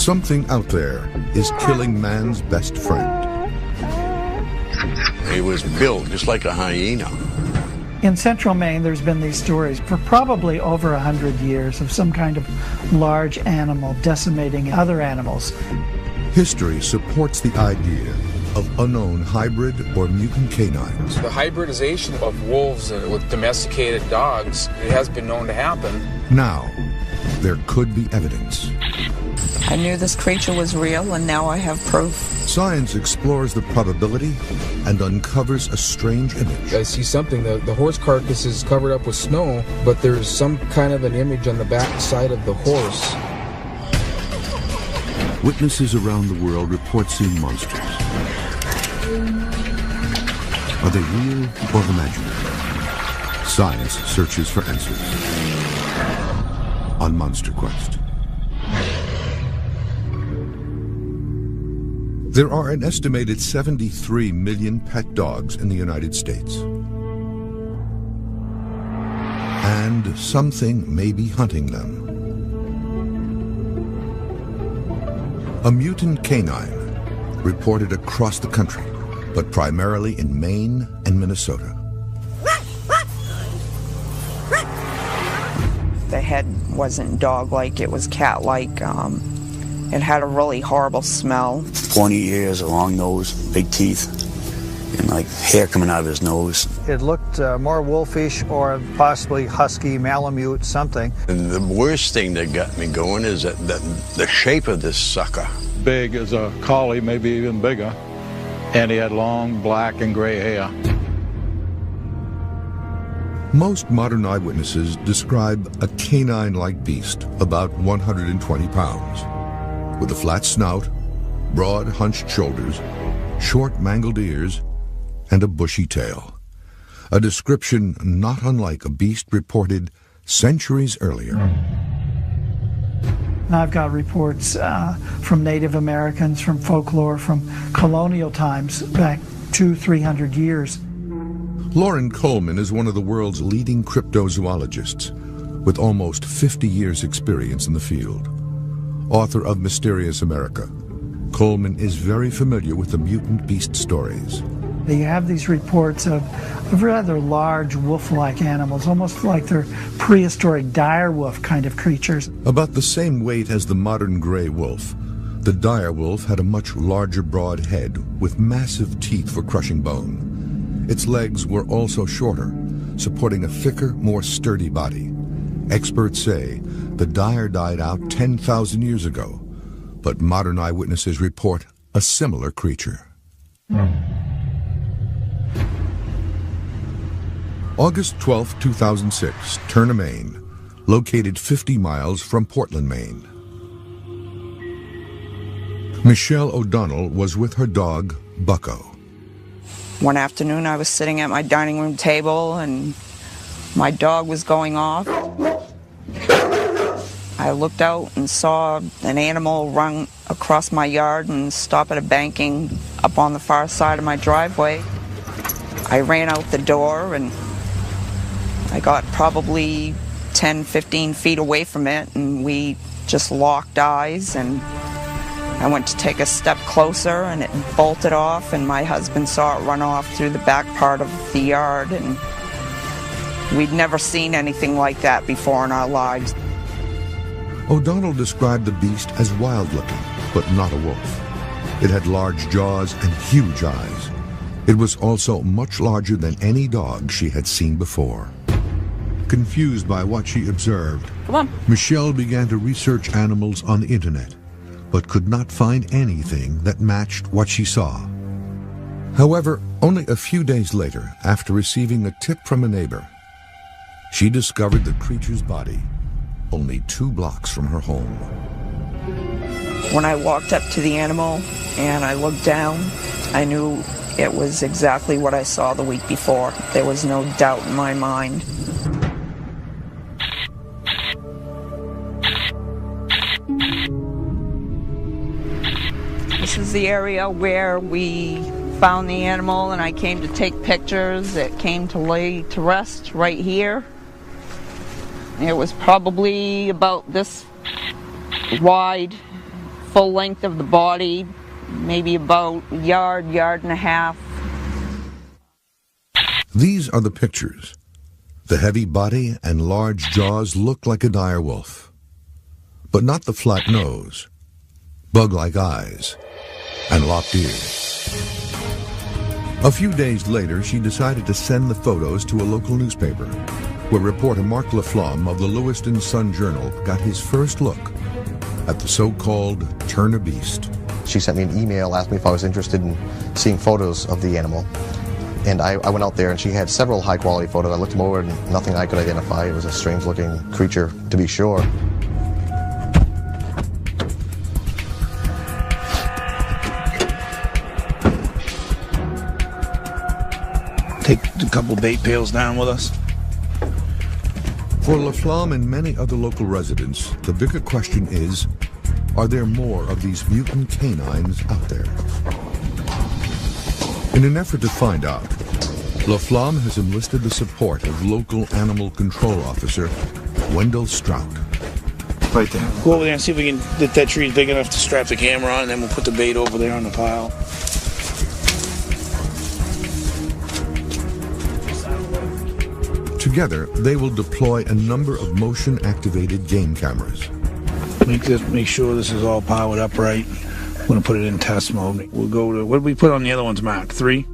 Something out there is killing man's best friend. He was built just like a hyena. In central Maine, there's been these stories for probably over 100 years of some kind of large animal decimating other animals. History supports the idea of unknown hybrid or mutant canines. The hybridization of wolves with domesticated dogs, it has been known to happen. Now, there could be evidence. I knew this creature was real, and now I have proof. Science explores the probability and uncovers a strange image. I see something. The horse carcass is covered up with snow, but there's some kind of an image on the back side of the horse. Witnesses around the world report seeing monsters. Are they real or imaginary? Science searches for answers on Monster Quest. There are an estimated 73 million pet dogs in the United States. And something may be hunting them. A mutant canine reported across the country, but primarily in Maine and Minnesota. The head wasn't dog-like, it was cat-like. It had a really horrible smell. Pointy ears, a long nose, big teeth, and like hair coming out of his nose. It looked more wolfish or possibly husky, malamute, something. And the worst thing that got me going is that the shape of this sucker. Big as a collie, maybe even bigger, and he had long black and gray hair. Most modern eyewitnesses describe a canine-like beast about 120 pounds. With a flat snout, broad hunched shoulders, short mangled ears, and a bushy tail. A description not unlike a beast reported centuries earlier. And I've got reports from Native Americans, from folklore, from colonial times back 200-300 years. Lauren Coleman is one of the world's leading cryptozoologists with almost 50 years' experience in the field. Author of Mysterious America, Coleman is very familiar with the mutant beast stories. You have these reports of rather large wolf-like animals, almost like they're prehistoric direwolf kind of creatures. About the same weight as the modern gray wolf, the direwolf had a much larger broad head with massive teeth for crushing bone. Its legs were also shorter, supporting a thicker, more sturdy body. Experts say the dire died out 10,000 years ago, but modern eyewitnesses report a similar creature. August 12, 2006, Turner, Maine, located 50 miles from Portland, Maine. Michelle O'Donnell was with her dog, Bucko. One afternoon I was sitting at my dining room table and my dog was going off. I looked out and saw an animal run across my yard and stop at a banking up on the far side of my driveway. I ran out the door and I got probably 10-15 feet away from it, and we just locked eyes, and I went to take a step closer and it bolted off, and my husband saw it run off through the back part of the yard, and we'd never seen anything like that before in our lives. O'Donnell described the beast as wild-looking, but not a wolf. It had large jaws and huge eyes. It was also much larger than any dog she had seen before. Confused by what she observed, Michelle began to research animals on the internet, but could not find anything that matched what she saw. However, only a few days later, after receiving a tip from a neighbor, she discovered the creature's body only 2 blocks from her home. When I walked up to the animal and I looked down, I knew it was exactly what I saw the week before. There was no doubt in my mind. This is the area where we found the animal and I came to take pictures. It came to lay to rest right here. It was probably about this wide full length of the body, maybe about a yard and a half. These are the pictures. The heavy body and large jaws look like a dire wolf, but not the flat nose, bug-like eyes, and locked ears. A few days later, she decided to send the photos to a local newspaper, where reporter Mark Laflamme of the Lewiston Sun-Journal got his first look at the so-called Turner beast. She sent me an email, asked me if I was interested in seeing photos of the animal. And I went out there, and she had several high-quality photos. I looked them over, and nothing I could identify. It was a strange-looking creature, to be sure. Take a couple bait pails down with us. For Laflamme and many other local residents, the bigger question is, are there more of these mutant canines out there? In an effort to find out, Laflamme has enlisted the support of local animal control officer Wendell Strout. Right there. Go over there and see if we can, that tree is big enough to strap the camera on, and then we'll put the bait over there on the pile. Together, they will deploy a number of motion-activated game cameras. Make sure this is all powered up right. I'm going to put it in test mode. We'll go to, what did we put on the other ones, Mark? 3?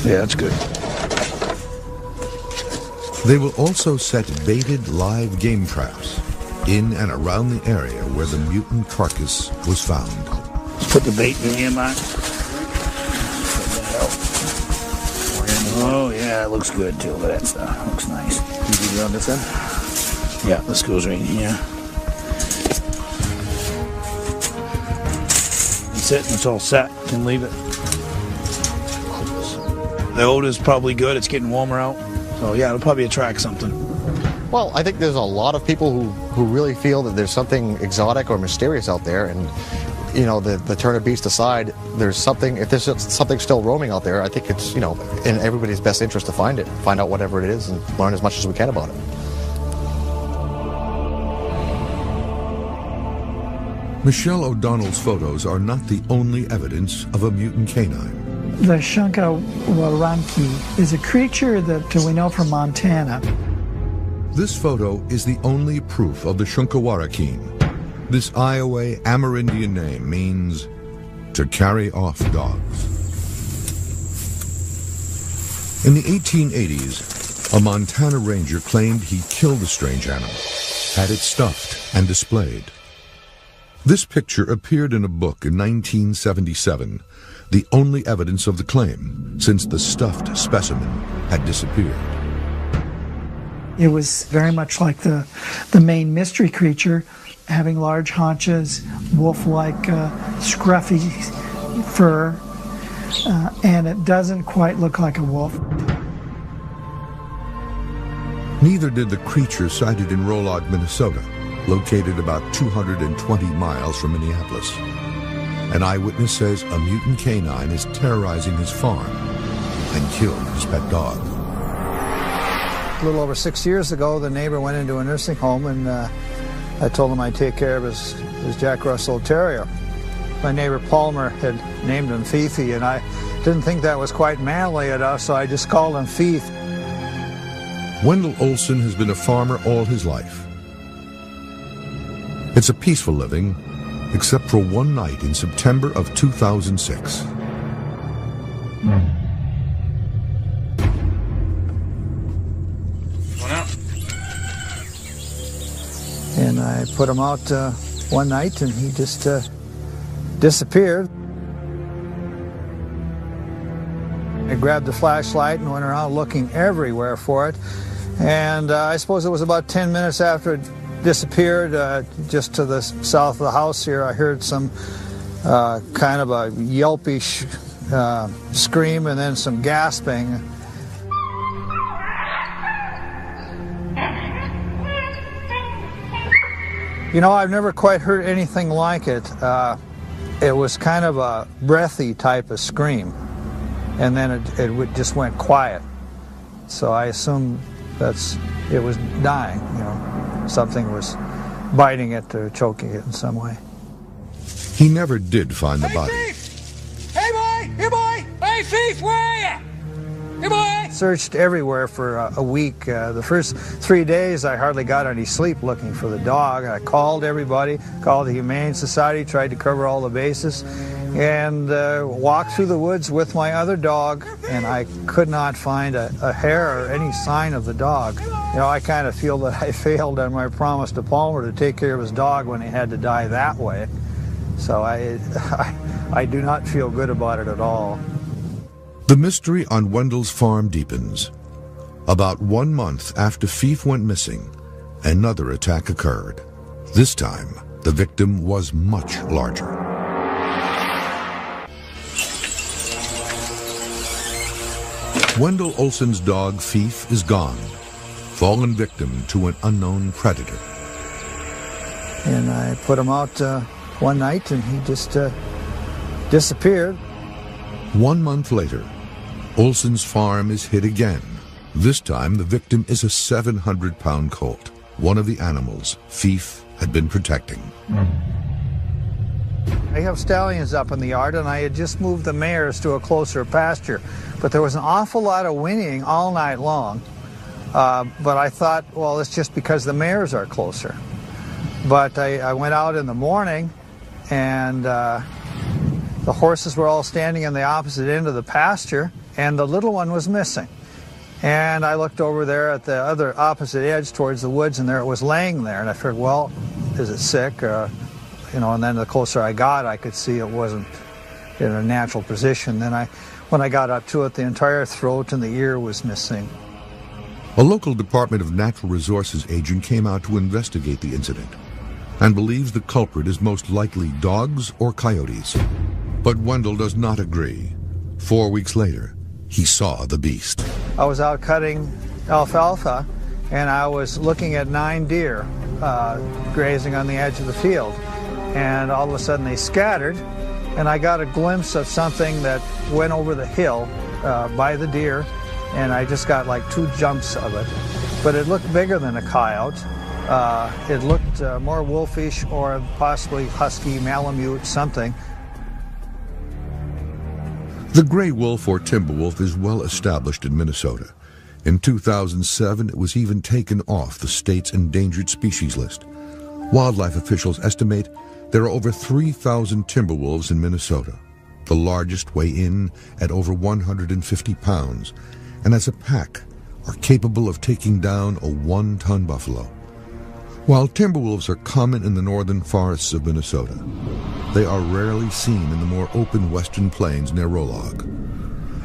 Yeah, that's good. They will also set baited live game traps in and around the area where the mutant carcass was found. Let's put the bait in here, Mark. Oh, yeah, it looks good, too. Look at that stuff. Looks nice. You do it on this end? Yeah, this goes right in here. That's it. It's all set. Can leave it. The odor's probably good. It's getting warmer out. So, yeah, it'll probably attract something. Well, I think there's a lot of people who really feel that there's something exotic or mysterious out there, and you know, the Turner beast aside, there's something, if there's something still roaming out there, I think it's, you know, in everybody's best interest to find it, find out whatever it is, and learn as much as we can about it. Michelle O'Donnell's photos are not the only evidence of a mutant canine. The Shunkawaranki is a creature that we know from Montana. This photo is the only proof of the Shunkawarakeen. This Iowa Amerindian name means to carry off dogs. In the 1880s, a Montana ranger claimed he killed the strange animal, had it stuffed and displayed. This picture appeared in a book in 1977, the only evidence of the claim, since the stuffed specimen had disappeared. It was very much like the main mystery creature, having large haunches, wolf-like scruffy fur, and it doesn't quite look like a wolf. Neither did the creature sighted in Rolog, Minnesota, located about 220 miles from Minneapolis. An eyewitness says a mutant canine is terrorizing his farm and killed his pet dog. A little over 6 years ago, the neighbor went into a nursing home, and I told him I'd take care of his Jack Russell Terrier. My neighbor Palmer had named him Fifi, and I didn't think that was quite manly enough, so I just called him Fief. Wendell Olson has been a farmer all his life. It's a peaceful living, except for one night in September of 2006. And I put him out one night, and he just disappeared. I grabbed the flashlight and went around looking everywhere for it. And I suppose it was about 10 minutes after it disappeared, just to the south of the house here, I heard some kind of a yelpish scream and then some gasping. You know, I've never quite heard anything like it. It was kind of a breathy type of scream. and then just went quiet. So I assumed it was dying, you know. Something was biting it or choking it in some way. He never did find the body. Thief! Hey, boy! Here, boy! Hey, thief, where are you? Here, boy! Searched everywhere for a week. The first 3 days, I hardly got any sleep looking for the dog. I called everybody, called the Humane Society, tried to cover all the bases, and walked through the woods with my other dog, and I could not find a hair or any sign of the dog. You know, I kind of feel that I failed on my promise to Palmer to take care of his dog when he had to die that way. So I do not feel good about it at all. The mystery on Wendell's farm deepens. About 1 month after Fief went missing, another attack occurred. This time, the victim was much larger. Wendell Olson's dog Fief is gone, fallen victim to an unknown predator. And I put him out one night, and he just disappeared. 1 month later, Olson's farm is hit again. This time, the victim is a 700-pound colt, one of the animals Fief had been protecting. I have stallions up in the yard, and I had just moved the mares to a closer pasture. But there was an awful lot of whinnying all night long. But I thought, well, it's just because the mares are closer. But I went out in the morning, and the horses were all standing on the opposite end of the pasture, and the little one was missing. And I looked over there at the other opposite edge towards the woods, and there it was laying there. And I figured, well, is it sick? You know, and then the closer I got, I could see it wasn't in a natural position. Then when I got up to it, the entire throat and the ear was missing. A local Department of Natural Resources agent came out to investigate the incident and believes the culprit is most likely dogs or coyotes. But Wendell does not agree. 4 weeks later, he saw the beast. I was out cutting alfalfa, and I was looking at 9 deer grazing on the edge of the field. And all of a sudden they scattered, and I got a glimpse of something that went over the hill by the deer, and I just got like 2 jumps of it. But it looked bigger than a coyote. It looked more wolfish or possibly husky, malamute, something. The gray wolf or timber wolf is well established in Minnesota. In 2007, it was even taken off the state's endangered species list. Wildlife officials estimate there are over 3,000 timber wolves in Minnesota. The largest weigh in at over 150 pounds, and as a pack are capable of taking down a 1-ton buffalo. While timber wolves are common in the northern forests of Minnesota, they are rarely seen in the more open western plains near Rolog.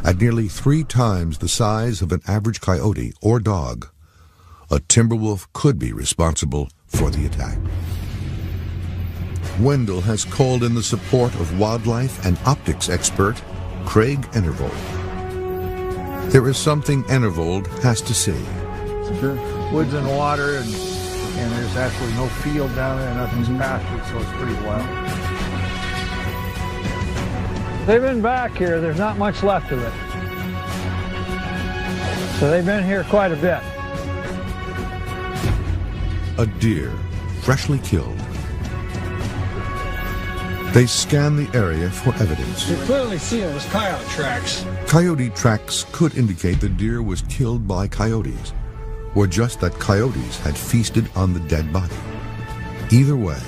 At nearly 3 times the size of an average coyote or dog, a timber wolf could be responsible for the attack. Wendell has called in the support of wildlife and optics expert Craig Enervold. There is something Enervold has to say. Sure. Woods and water, and there's actually no field down there, nothing's pastured, so it's pretty wild. They've been back here, there's not much left of it. So they've been here quite a bit. A deer, freshly killed. They scan the area for evidence. You clearly see it was coyote tracks. Coyote tracks could indicate the deer was killed by coyotes, or just that coyotes had feasted on the dead body. Either way,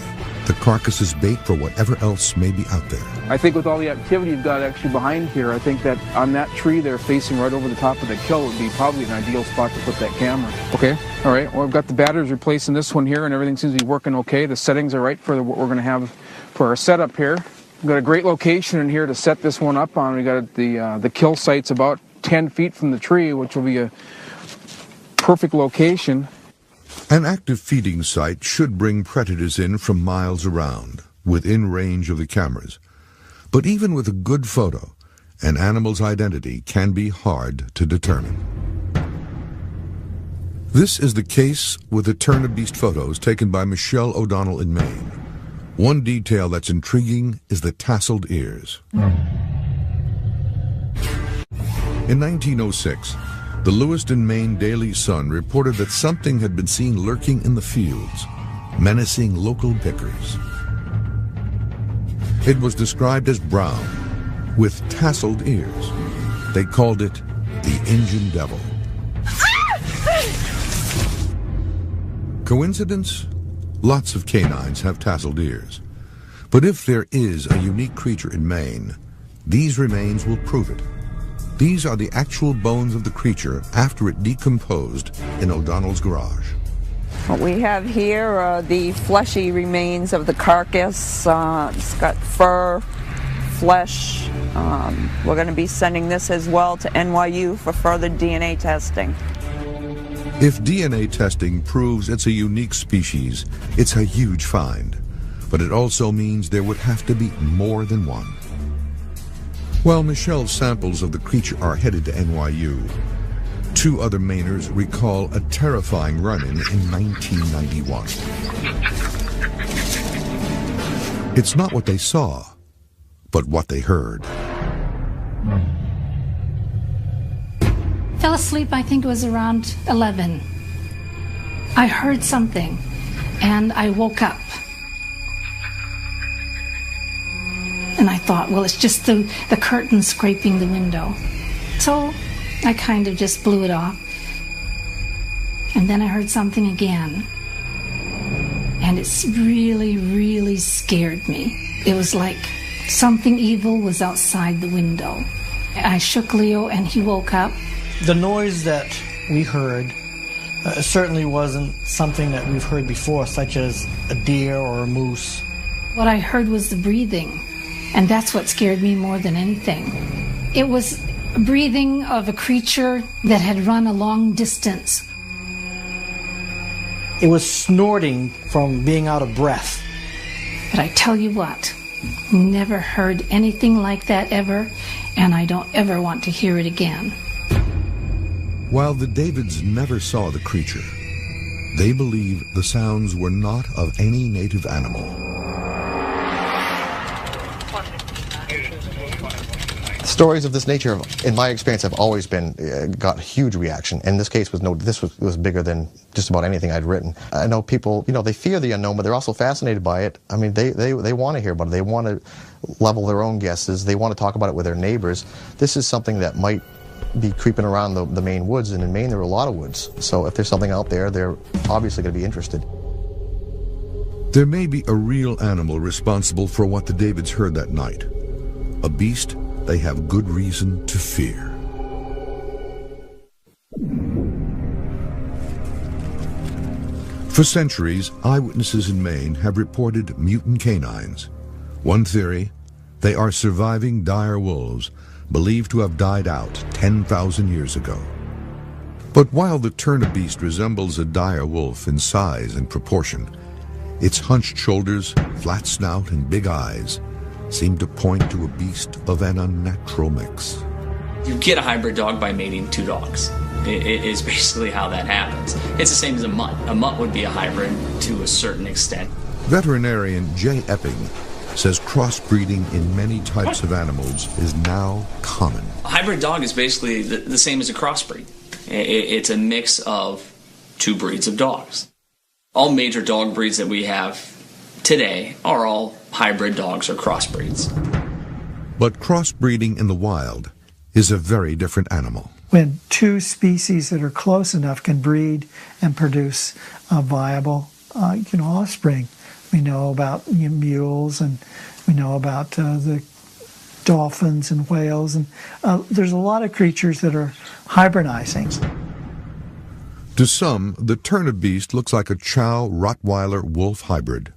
the carcass is bait for whatever else may be out there. I think with all the activity you've got actually behind here, I think that on that tree there facing right over the top of the kill would be probably an ideal spot to put that camera. Okay, all right, well, I've got the batteries replacing this one here, and everything seems to be working okay. The settings are right for what we're going to have for our setup here. We've got a great location in here to set this one up on. We got the kill site's about 10 feet from the tree, which will be a perfect location. An active feeding site should bring predators in from miles around, within range of the cameras. But even with a good photo, an animal's identity can be hard to determine. This is the case with the Turn-a-Beast photos taken by Michelle O'Donnell in Maine. One detail that's intriguing is the tasseled ears. In 1906, the Lewiston, Maine Daily Sun reported that something had been seen lurking in the fields, menacing local pickers. It was described as brown, with tasseled ears. They called it the Injun Devil. Coincidence? Lots of canines have tasseled ears. But if there is a unique creature in Maine, these remains will prove it. These are the actual bones of the creature after it decomposed in O'Donnell's garage. What we have here are the fleshy remains of the carcass. It's got fur, flesh. We're going to be sending this as well to NYU for further DNA testing. If DNA testing proves it's a unique species, it's a huge find. But it also means there would have to be more than one. While Michelle's samples of the creature are headed to NYU, 2 other Mainers recall a terrifying run-in in 1991. It's not what they saw, but what they heard. Fell asleep, I think it was around 11. I heard something, and I woke up. And I thought, well, it's just the curtain scraping the window. So I kind of just blew it off. And then I heard something again. And it's really, really scared me. It was like something evil was outside the window. I shook Leo and he woke up. The noise that we heard certainly wasn't something that we've heard before, such as a deer or a moose. What I heard was the breathing. And that's what scared me more than anything. It was breathing of a creature that had run a long distance. It was snorting from being out of breath. But I tell you what, never heard anything like that ever, and I don't ever want to hear it again. While the Davids never saw the creature, they believe the sounds were not of any native animal. Stories of this nature, in my experience, have always been got huge reaction. And this case was bigger than just about anything I'd written. I know people, they fear the unknown, but they're also fascinated by it. I mean, they want to hear about it. They want to level their own guesses. They want to talk about it with their neighbors. This is something that might be creeping around the Maine woods, and in Maine there are a lot of woods. So if there's something out there, they're obviously going to be interested. There may be a real animal responsible for what the Davids heard that night. A beast they have good reason to fear. For centuries, eyewitnesses in Maine have reported mutant canines. One theory, they are surviving dire wolves, believed to have died out 10,000 years ago. But while the Turner beast resembles a dire wolf in size and proportion, its hunched shoulders, flat snout, and big eyes seem to point to a beast of an unnatural mix. You get a hybrid dog by mating 2 dogs. It is basically how that happens. It's the same as a mutt. A mutt would be a hybrid to a certain extent. Veterinarian Jay Epping says crossbreeding in many types of animals is now common. A hybrid dog is basically the same as a crossbreed. It's a mix of 2 breeds of dogs. All major dog breeds that we have today are all hybrid dogs or crossbreeds. But crossbreeding in the wild is a very different animal. When 2 species that are close enough can breed and produce viable offspring. We know about mules, and we know about the dolphins and whales, and there's a lot of creatures that are hybridizing. To some, the Turner beast looks like a Chow Rottweiler wolf hybrid.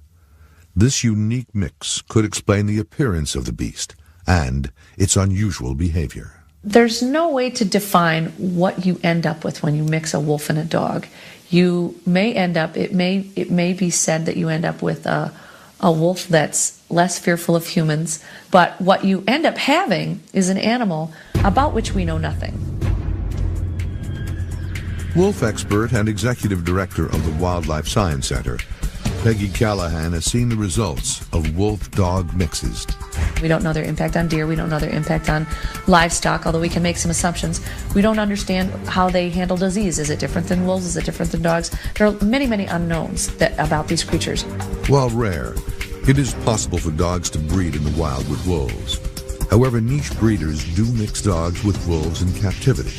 This unique mix could explain the appearance of the beast and its unusual behavior. There's no way to define what you end up with when you mix a wolf and a dog. You may end up, it may be said that you end up with a wolf that's less fearful of humans, but what you end up having is an animal about which we know nothing. Wolf expert and executive director of the Wildlife Science Center, Peggy Callahan, has seen the results of wolf-dog mixes. We don't know their impact on deer. We don't know their impact on livestock, although we can make some assumptions. We don't understand how they handle disease. Is it different than wolves? Is it different than dogs? There are many, many unknowns about these creatures. While rare, it is possible for dogs to breed in the wild with wolves. However, niche breeders do mix dogs with wolves in captivity.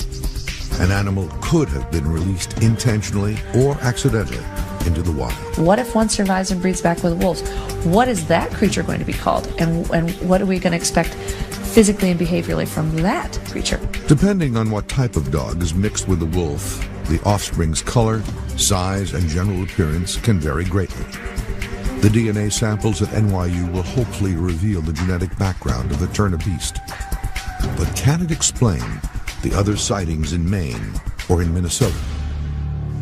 An animal could have been released intentionally or accidentally into the wild. What if one survives and breeds back with wolves? What is that creature going to be called? And what are we going to expect physically and behaviorally from that creature? Depending on what type of dog is mixed with the wolf, the offspring's color, size, and general appearance can vary greatly. The DNA samples at NYU will hopefully reveal the genetic background of the Turner beast. But can it explain the other sightings in Maine or in Minnesota?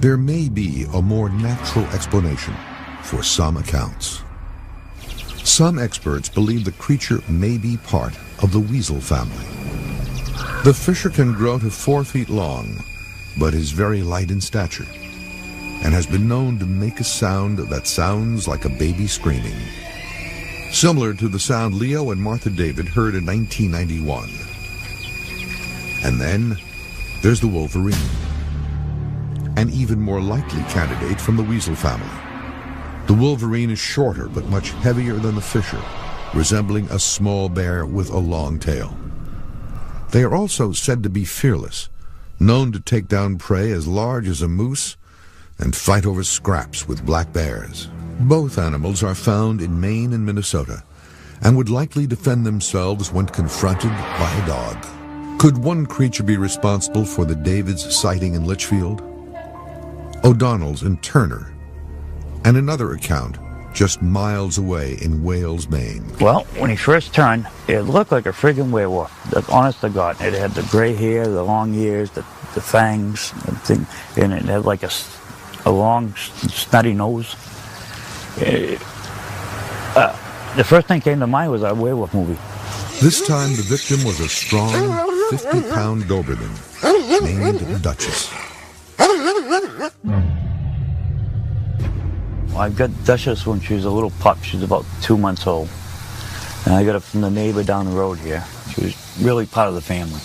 There may be a more natural explanation for some accounts. Some experts believe the creature may be part of the weasel family. The fisher can grow to 4 feet long, but is very light in stature, and has been known to make a sound that sounds like a baby screaming, similar to the sound Leo and Martha David heard in 1991. And then there's the wolverine, an even more likely candidate from the weasel family. The wolverine is shorter but much heavier than the fisher, resembling a small bear with a long tail. They are also said to be fearless, known to take down prey as large as a moose and fight over scraps with black bears. Both animals are found in Maine and Minnesota and would likely defend themselves when confronted by a dog. Could one creature be responsible for the Davids sighting in Litchfield, O'Donnell's in Turner, and another account just miles away in Wales, Maine? Well, when he first turned, it looked like a friggin' werewolf. Honest to God. It had the gray hair, the long ears, the fangs, and it had like a long, snotty nose. The first thing came to mind was a werewolf movie. This time the victim was a strong 50-pound Doberman named Duchess. I got Duchess when she was a little pup. She was about 2 months old. And I got her from the neighbor down the road here. She was really part of the family.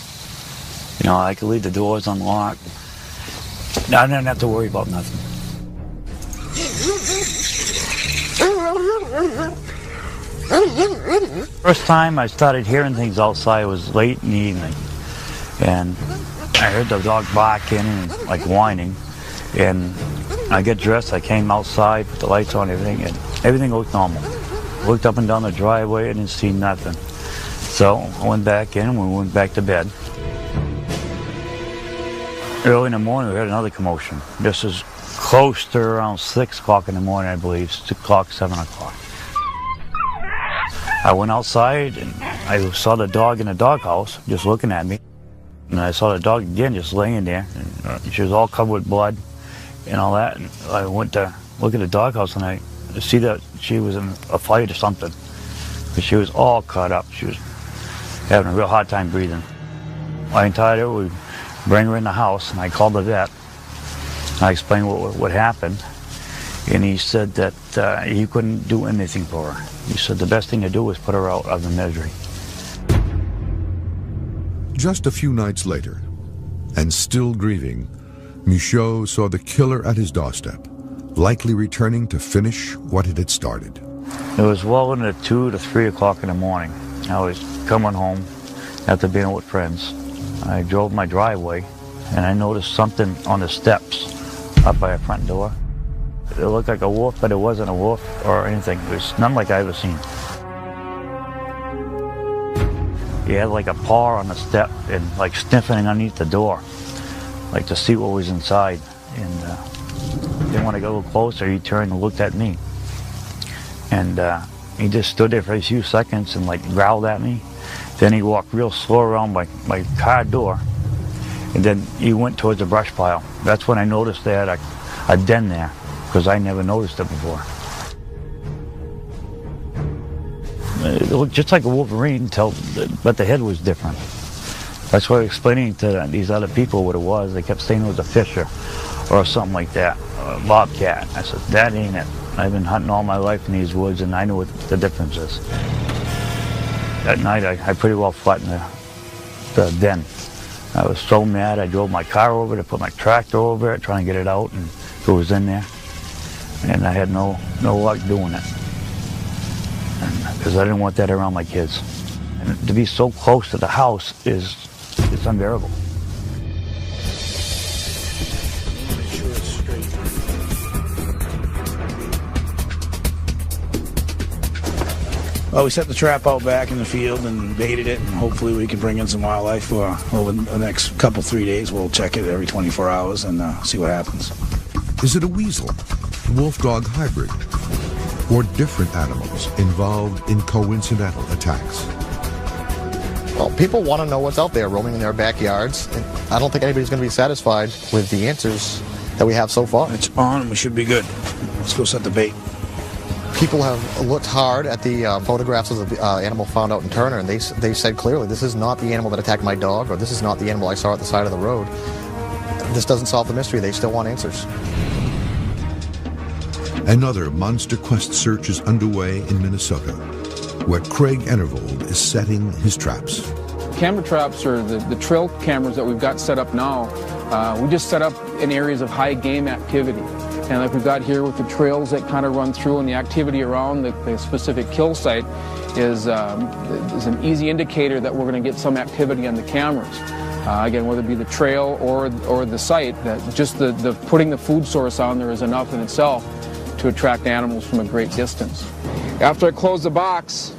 You know, I could leave the doors unlocked. I didn't have to worry about nothing. First time I started hearing things outside was late in the evening. And I heard the dog barking and like whining. And I get dressed, I came outside, put the lights on, everything, and everything looked normal. Looked up and down the driveway and didn't see nothing. So I went back in and we went back to bed. Early in the morning we heard another commotion. This is close to around 6 o'clock in the morning, I believe, 6 o'clock, 7 o'clock. I went outside and I saw the dog in the doghouse just looking at me. And I saw the dog again just laying there. And she was all covered with blood and all that. And I went to look at the doghouse and I see that she was in a fight or something. But she was all cut up. She was having a real hard time breathing. I tied her, we bring her in the house, and I called the vet. I explained what happened. And he said that he couldn't do anything for her. He said the best thing to do was put her out of the misery. Just a few nights later, and still grieving, Michaud saw the killer at his doorstep, likely returning to finish what it had started. It was well into 2 to 3 o'clock in the morning. I was coming home after being with friends. I drove my driveway and I noticed something on the steps up by our front door. It looked like a wolf, but it wasn't a wolf or anything. It was nothing like I've ever seen. He had like a paw on the step and like sniffing underneath the door, like to see what was inside. And then when I got a little closer, he turned and looked at me. And he just stood there for a few seconds and like growled at me. Then he walked real slow around my car door. And then he went towards the brush pile. That's when I noticed they had a den there, because I never noticed it before. It looked just like a wolverine, but the head was different. That's why I was explaining to these other people what it was. They kept saying it was a fisher or something like that, a bobcat. I said, that ain't it. I've been hunting all my life in these woods, and I know what the difference is. That night, I pretty well flattened the den. I was so mad, I drove my car over it, I put my tractor over it, trying to get it out, and it was in there. And I had no luck doing it. Because I didn't want that around my kids. And to be so close to the house is unbearable. Well, we set the trap out back in the field and baited it, and hopefully we can bring in some wildlife over the next 3 days. We'll check it every 24 hours and see what happens. Is it a weasel, wolf-dog hybrid, or different animals involved in coincidental attacks? Well, people want to know what's out there roaming in their backyards, and I don't think anybody's going to be satisfied with the answers that we have so far. It's on and we should be good. Let's go set the bait. People have looked hard at the photographs of the animal found out in Turner, and they said clearly, this is not the animal that attacked my dog, or this is not the animal I saw at the side of the road. This doesn't solve the mystery. They still want answers. Another monster quest search is underway in Minnesota, where Craig Enervold is setting his traps. Camera traps are the trail cameras that we've got set up now. We just set up in areas of high game activity. And like we've got here with the trails that kind of run through, and the activity around the specific kill site is an easy indicator that we're going to get some activity on the cameras. Again, whether it be the trail or the site, that just the putting the food source on there is enough in itself to attract animals from a great distance. After I close the box,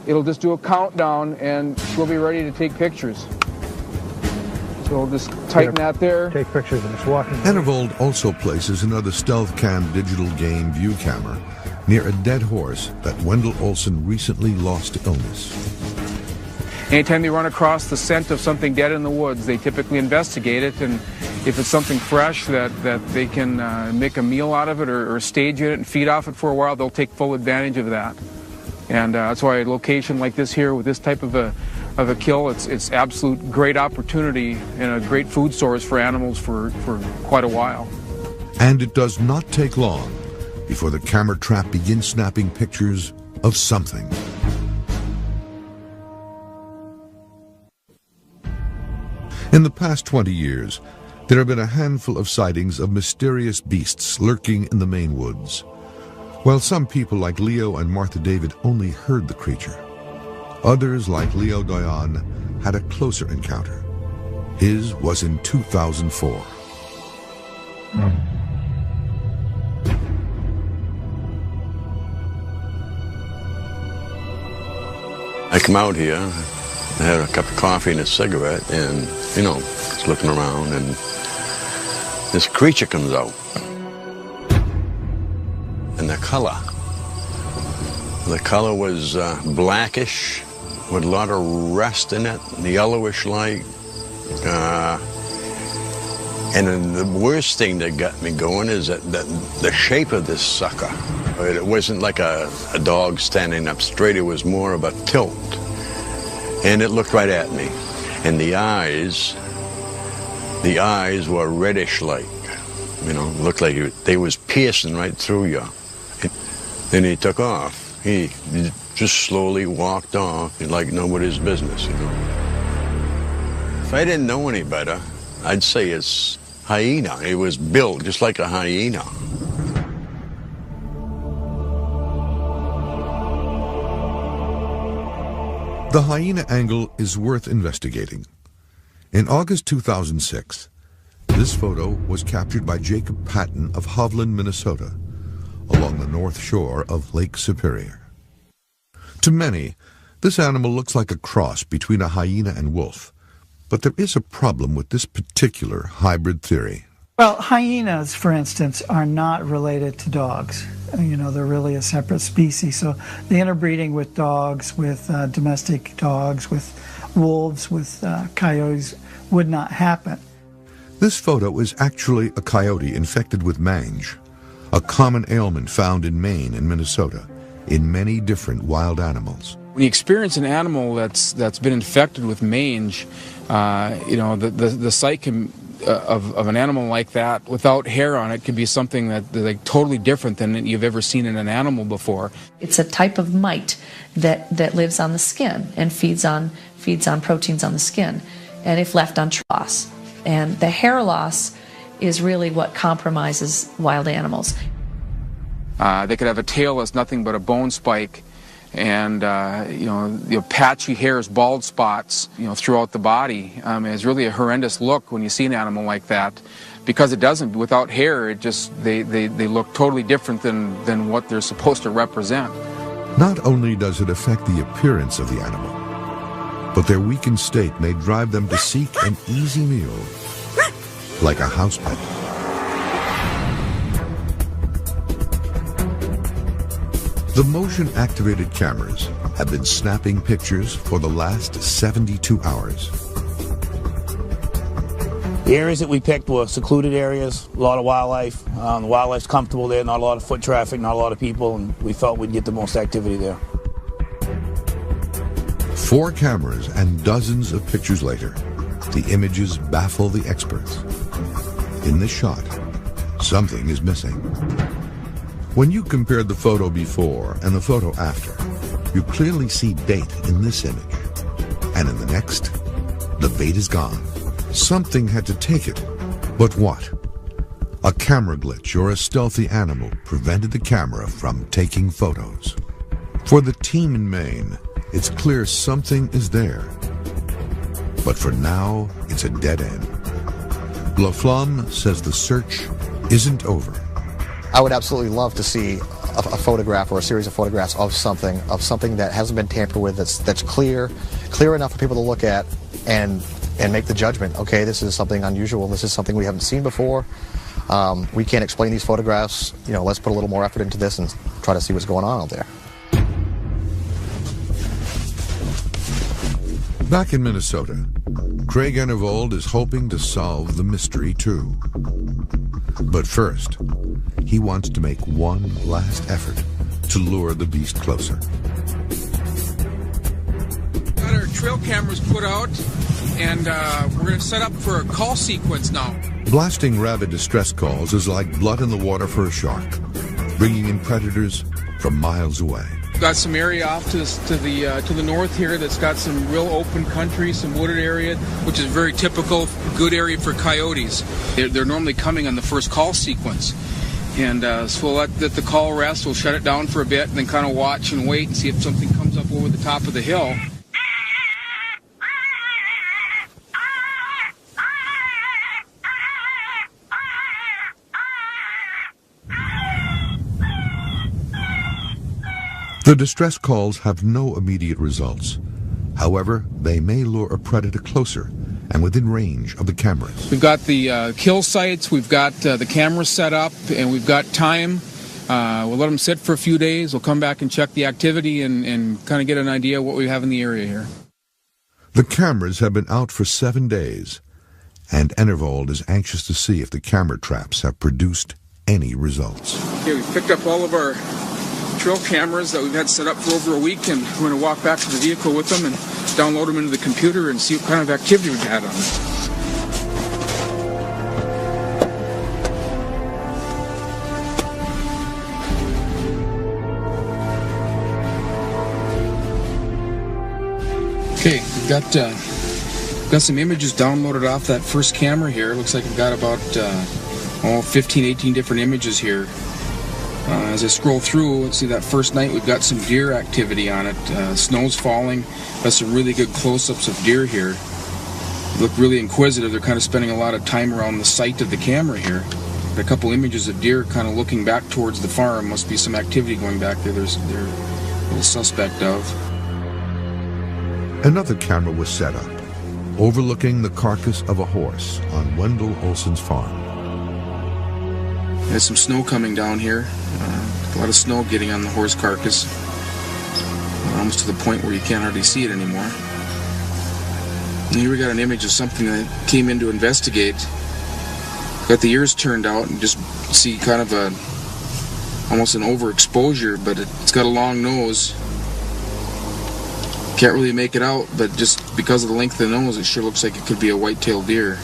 it'll just do a countdown and we'll be ready to take pictures. So we'll just tighten that there. Take pictures of us walking. Enervold also places another Stealth Cam digital game view camera near a dead horse that Wendell Olson recently lost to illness. Anytime they run across the scent of something dead in the woods, they typically investigate it, and if it's something fresh that they can make a meal out of it or stage it and feed off it for a while, they'll take full advantage of that. And that's why a location like this here with this type of a kill, it's absolute great opportunity and a great food source for animals for quite a while. And it does not take long before the camera trap begins snapping pictures of something. In the past 20 years, there have been a handful of sightings of mysterious beasts lurking in the Maine woods. While some people like Leo and Martha David only heard the creature, others like Leo Doyon had a closer encounter. His was in 2004. I come out here, I had a cup of coffee and a cigarette, and, just looking around, and this creature comes out. And the color was blackish with a lot of rust in it, yellowish light. And then the worst thing that got me going is that the shape of this sucker. It wasn't like a dog standing up straight, it was more of a tilt. And it looked right at me. And the eyes were reddish like, looked like they was piercing right through you. Then he took off. He just slowly walked off like nobody's business, If I didn't know any better, I'd say it's hyena. It was built just like a hyena. The hyena angle is worth investigating. In August 2006, this photo was captured by Jacob Patton of Hovland, Minnesota, along the north shore of Lake Superior. To many, this animal looks like a cross between a hyena and wolf, but there is a problem with this particular hybrid theory. Well, hyenas, for instance, are not related to dogs. They're really a separate species. So the interbreeding with dogs, with domestic dogs, with wolves, with coyotes would not happen. This photo is actually a coyote infected with mange, a common ailment found in Maine and Minnesota in many different wild animals. When you experience an animal that's been infected with mange, the site can of an animal like that without hair on it can be something that like totally different than you've ever seen in an animal before. It's a type of mite that lives on the skin and feeds on proteins on the skin, and if left on loss. And the hair loss is really what compromises wild animals. They could have a tail that's nothing but a bone spike, and patchy hairs, bald spots, throughout the body. It's really a horrendous look when you see an animal like that, because it doesn't. Without hair, it just they look totally different than what they're supposed to represent. Not only does it affect the appearance of the animal, but their weakened state may drive them to seek an easy meal, like a house pet. The motion-activated cameras have been snapping pictures for the last 72 hours. The areas that we picked were secluded areas, a lot of wildlife. The wildlife's comfortable there, not a lot of foot traffic, not a lot of people, and we felt we'd get the most activity there. 4 cameras and dozens of pictures later, the images baffle the experts. In this shot, something is missing. When you compare the photo before and the photo after, you clearly see bait in this image. And in the next, the bait is gone. Something had to take it. But what? A camera glitch or a stealthy animal prevented the camera from taking photos. For the team in Maine, it's clear something is there. But for now, it's a dead end. LaFlamme says the search isn't over. I would absolutely love to see a photograph or a series of photographs of something that hasn't been tampered with, that's clear enough for people to look at and make the judgment. Okay, this is something unusual. This is something we haven't seen before. We can't explain these photographs. Let's put a little more effort into this and try to see what's going on out there. Back in Minnesota, Craig Enervold is hoping to solve the mystery too. But first, he wants to make one last effort to lure the beast closer. Got our trail cameras put out, and we're going to set up for a call sequence now. Blasting rabid distress calls is like blood in the water for a shark, bringing in predators from miles away. We've got some area off to the north here that's got some real open country, some wooded area, which is very typical, good area for coyotes. They're normally coming on the first call sequence. And so we'll let the call rest, we'll shut it down for a bit, and then kind of watch and wait and see if something comes up over the top of the hill. The distress calls have no immediate results. However, they may lure a predator closer and within range of the cameras. We've got the kill sites, we've got the cameras set up, and we've got time. We'll let them sit for a few days. We'll come back and check the activity and kind of get an idea of what we have in the area here. The cameras have been out for 7 days, and Enervold is anxious to see if the camera traps have produced any results. Okay, we've picked up all of our trail cameras that we've had set up for over a week, and we're going to walk back to the vehicle with them and download them into the computer and see what kind of activity we've had on them. Okay, we've got some images downloaded off that first camera here. Looks like we've got about 15, 18 different images here. As I scroll through, let's see, that first night we've got some deer activity on it. Snow's falling. Got some really good close-ups of deer here. They look really inquisitive. They're kind of spending a lot of time around the site of the camera here. Got a couple images of deer kind of looking back towards the farm. Must be some activity going back there. They're a little suspect of. Another camera was set up, overlooking the carcass of a horse on Wendell Olson's farm. There's some snow coming down here. A lot of snow getting on the horse carcass. Almost to the point where you can't hardly see it anymore. And here we got an image of something that came in to investigate. Got the ears turned out and just see kind of almost an overexposure, but it's got a long nose. Can't really make it out, but just because of the length of the nose, it sure looks like it could be a white-tailed deer.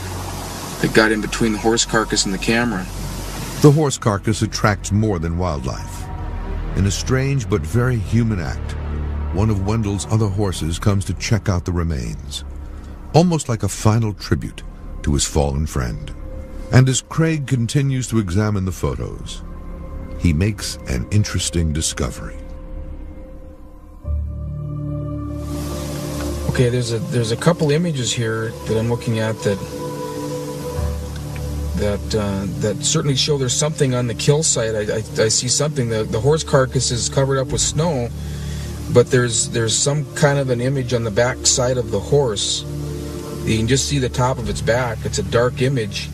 that got in between the horse carcass and the camera. The horse carcass attracts more than wildlife. In a strange but very human act, one of Wendell's other horses comes to check out the remains, almost like a final tribute to his fallen friend. And as Craig continues to examine the photos, he makes an interesting discovery. Okay, there's a couple images here that I'm looking at that certainly show there's something on the kill site. I see something. The horse carcass is covered up with snow, but there's some kind of an image on the back side of the horse. You can just see the top of its back. It's a dark image.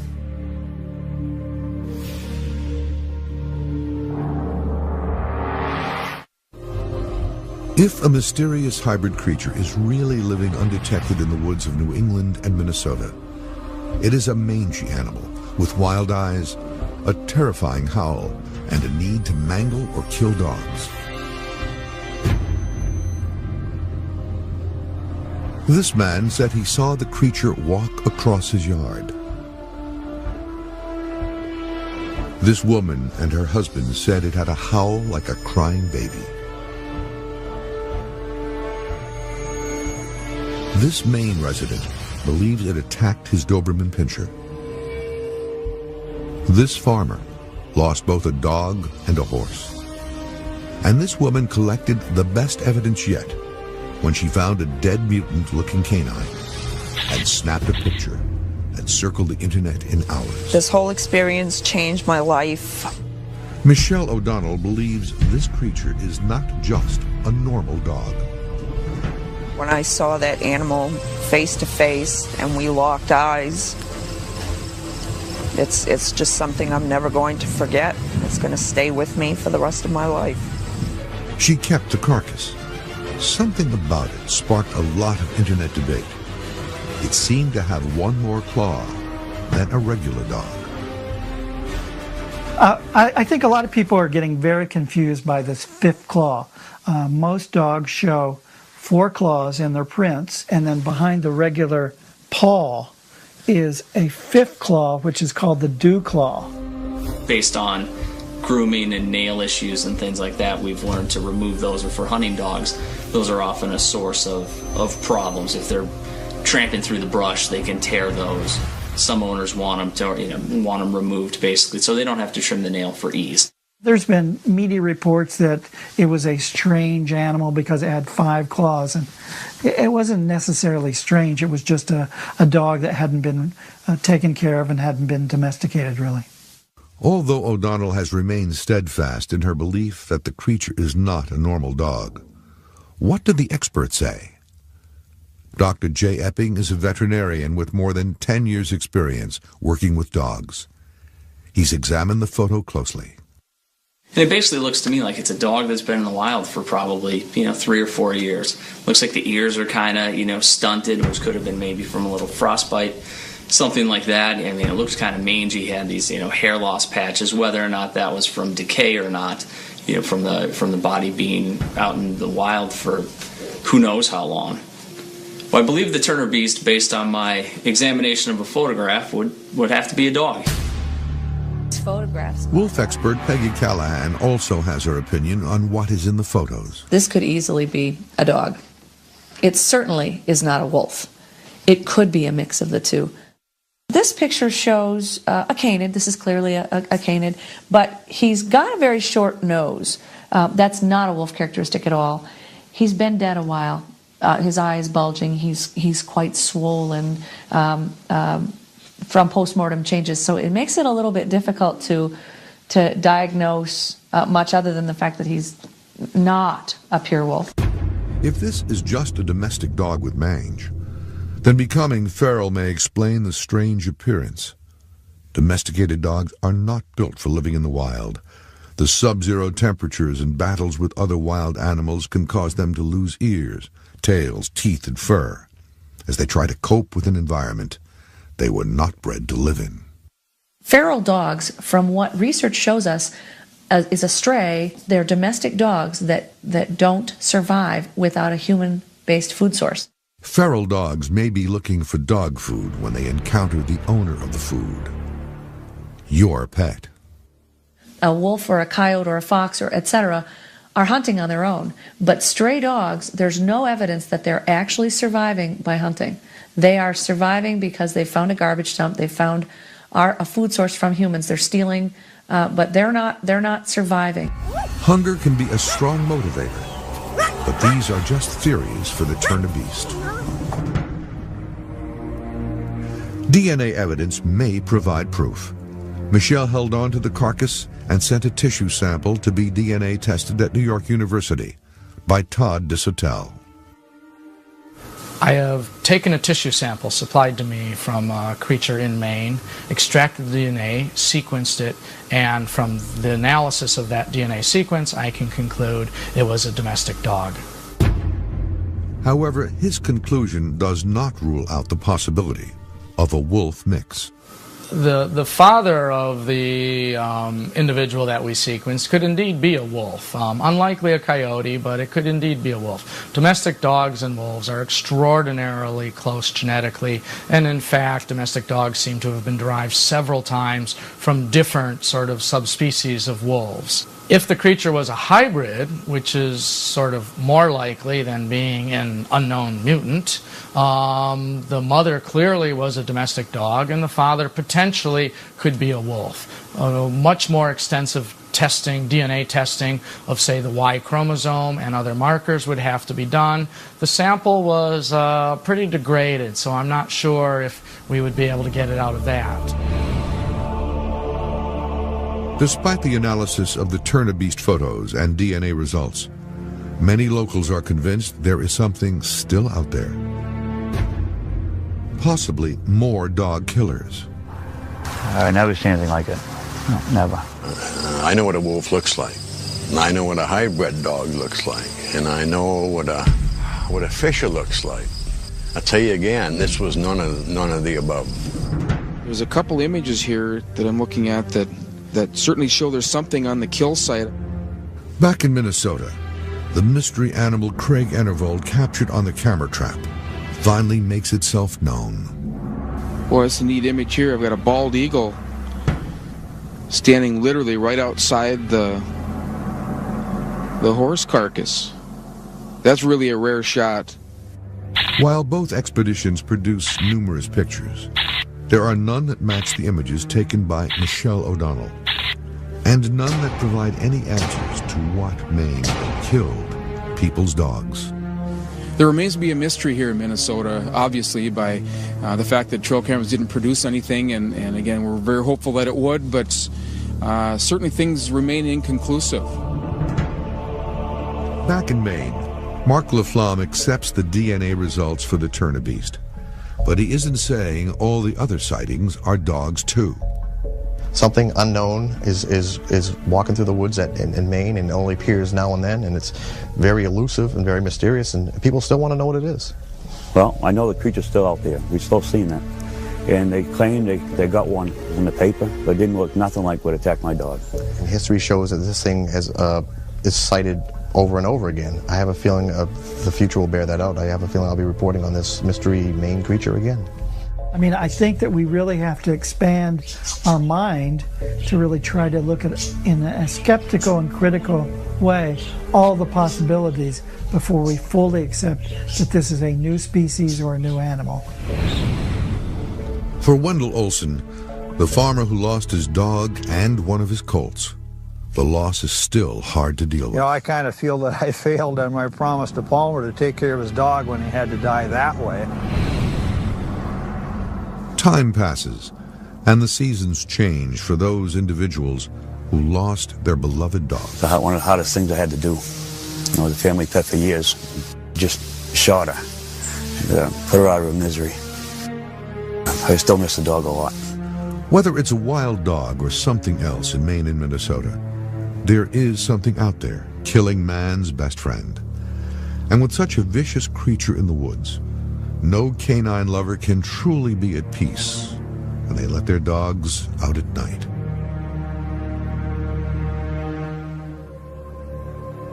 If a mysterious hybrid creature is really living undetected in the woods of New England and Minnesota, it is a mangy animal with wild eyes, a terrifying howl, and a need to mangle or kill dogs. This man said he saw the creature walk across his yard. This woman and her husband said it had a howl like a crying baby. This Maine resident believes it attacked his Doberman Pinscher. This farmer lost both a dog and a horse. And this woman collected the best evidence yet when she found a dead mutant-looking canine and snapped a picture that circled the internet in hours. This whole experience changed my life. Michelle O'Donnell believes this creature is not just a normal dog. When I saw that animal face to face and we locked eyes, it's just something I'm never going to forget. It's going to stay with me for the rest of my life. She kept the carcass. Something about it sparked a lot of internet debate. It seemed to have one more claw than a regular dog. I think a lot of people are getting very confused by this fifth claw. Most dogs show 4 claws in their prints, and then behind the regular paw is a 5th claw, which is called the dew claw. Based on grooming and nail issues and things like that, we've learned to remove those. Or for hunting dogs, those are often a source of problems. If they're tramping through the brush, they can tear those. Some owners want them removed, basically, so they don't have to trim the nail for ease. There's been media reports that it was a strange animal because it had 5 claws, and it wasn't necessarily strange. It was just a dog that hadn't been taken care of and hadn't been domesticated, really. Although O'Donnell has remained steadfast in her belief that the creature is not a normal dog, what do the experts say? Dr. Jay Epping is a veterinarian with more than 10 years' experience working with dogs. He's examined the photo closely. And it basically looks to me like it's a dog that's been in the wild for probably, 3 or 4 years. Looks like the ears are kind of, stunted, which could have been maybe from a little frostbite, something like that. I mean, it looks kind of mangy. He had these, hair loss patches, whether or not that was from decay or not, from the body being out in the wild for who knows how long. Well, I believe the Turner Beast, based on my examination of a photograph, would have to be a dog. Photographs. Wolf expert Peggy Callahan also has her opinion on what is in the photos. This could easily be a dog. It certainly is not a wolf. It could be a mix of the two. This picture shows a canid. This is clearly a canid, but he's got a very short nose. That's not a wolf characteristic at all. He's been dead a while. His eye is bulging. He's quite swollen from postmortem changes, so it makes it a little bit difficult to diagnose much other than the fact that he's not a pure wolf. If this is just a domestic dog with mange, then becoming feral may explain the strange appearance. Domesticated dogs are not built for living in the wild. The sub-zero temperatures and battles with other wild animals can cause them to lose ears, tails, teeth, and fur as they try to cope with an environment they were not bred to live in. Feral dogs, from what research shows us, is a stray. They're domestic dogs that don't survive without a human-based food source. Feral dogs may be looking for dog food when they encounter the owner of the food, your pet. A wolf or a coyote or a fox or etc. are hunting on their own. But stray dogs, there's no evidence that they're actually surviving by hunting. They are surviving because they found a garbage dump, they found a food source from humans. They're stealing, but they're not surviving. Hunger can be a strong motivator, but these are just theories for the Turner-Beast. DNA evidence may provide proof. Michelle held on to the carcass and sent a tissue sample to be DNA tested at New York University by Todd DeSotel. I have taken a tissue sample supplied to me from a creature in Maine, extracted the DNA, sequenced it, and from the analysis of that DNA sequence, I can conclude it was a domestic dog. However, his conclusion does not rule out the possibility of a wolf mix. The father of the individual that we sequenced could indeed be a wolf. Unlikely a coyote, but it could indeed be a wolf. Domestic dogs and wolves are extraordinarily close genetically, and in fact, domestic dogs seem to have been derived several times from different sort of subspecies of wolves. If the creature was a hybrid, which is sort of more likely than being an unknown mutant, the mother clearly was a domestic dog and the father potentially could be a wolf. Much more extensive testing, DNA testing of, say, the Y chromosome and other markers would have to be done. The sample was pretty degraded, so I'm not sure if we would be able to get it out of that. Despite the analysis of the Turner-Beast photos and DNA results, many locals are convinced there is something still out there. Possibly more dog killers. I never seen anything like it. No, never. I know what a wolf looks like. I know what a hybrid dog looks like. And I know what a fisher looks like. I tell you again, this was none of the above. There's a couple images here that I'm looking at that certainly show there's something on the kill site. Back in Minnesota, the mystery animal Craig Enervold captured on the camera trap finally makes itself known. Boy, it's a neat image here. I've got a bald eagle standing literally right outside the horse carcass. That's really a rare shot. While both expeditions produce numerous pictures, there are none that match the images taken by Michelle O'Donnell, and none that provide any answers to what Maine killed people's dogs. There remains to be a mystery here in Minnesota, obviously, by the fact that trail cameras didn't produce anything, and again, we're very hopeful that it would, but certainly things remain inconclusive. Back in Maine, Mark Laflamme accepts the DNA results for the Turner-Beast, but he isn't saying all the other sightings are dogs too. Something unknown is walking through the woods in Maine and only appears now and then, and it's very elusive and very mysterious, and people still want to know what it is. Well, I know the creature's still out there. We've still seen that. And they claim they got one in the paper, but it didn't look nothing like what attacked my dog. And history shows that this thing is cited over and over again. I have a feeling the future will bear that out. I have a feeling I'll be reporting on this mystery Maine creature again. I mean, I think that we really have to expand our mind to really try to look at it in a skeptical and critical way, all the possibilities before we fully accept that this is a new species or a new animal. For Wendell Olson, the farmer who lost his dog and one of his colts, the loss is still hard to deal with. You know, I kind of feel that I failed on my promise to Palmer to take care of his dog when he had to die that way. Time passes, and the seasons change for those individuals who lost their beloved dog. One of the hardest things I had to do. I was a family pet for years. Just shot her, put her out of her misery. I still miss the dog a lot. Whether it's a wild dog or something else in Maine and Minnesota, there is something out there killing man's best friend. And with such a vicious creature in the woods, no canine lover can truly be at peace when they let their dogs out at night.